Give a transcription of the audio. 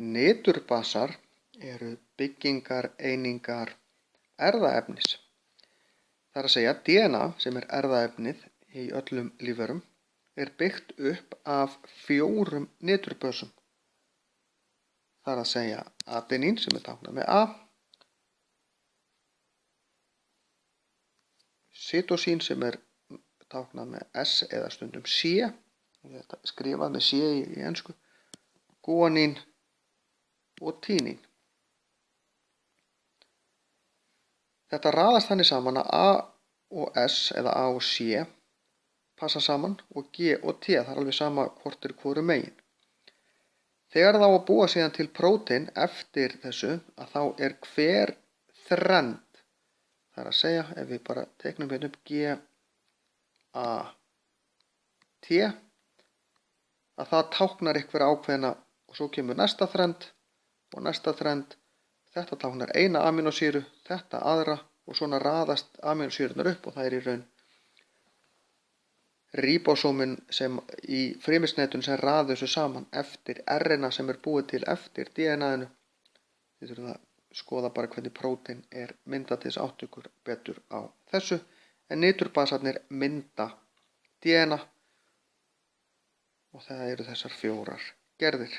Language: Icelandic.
Niturbasar eru byggingareiningar erfðaefnis. Það er að segja DNA, sem er erfðaefnið í öllum lífverum, er byggt upp af 4 niturbösum. Það er að segja adenín, sem er táknað með A, cytosín, sem er táknað með S eða stundum C, þetta er skrifað með C í ensku, guanín og tínín. Þetta raðast þannig saman að A og S eða A og C passa saman og G og T, það er alveg sama hvort er hvoru megin. Þegar það á að búa síðan til prótein eftir þessu, að þá er hver þrend, það er að segja, ef við bara teiknum hérna upp G, A, T, að það táknar einhver ákveðna og svo kemur næsta þrend og næsta þrend. Þetta táknar eina amínósýru, þetta aðra og svona raðast amínósýrunar upp og það er í raun ríbósómin sem í frymisnetun sem raði þessu saman eftir RNA sem er búið til eftir DNA-inu. Þið þurfum að skoða bara hvernig prótein er myndað til þess átta ykkur betur á þessu. En niturbasarnir mynda DNA og það eru þessar 4 gerðir.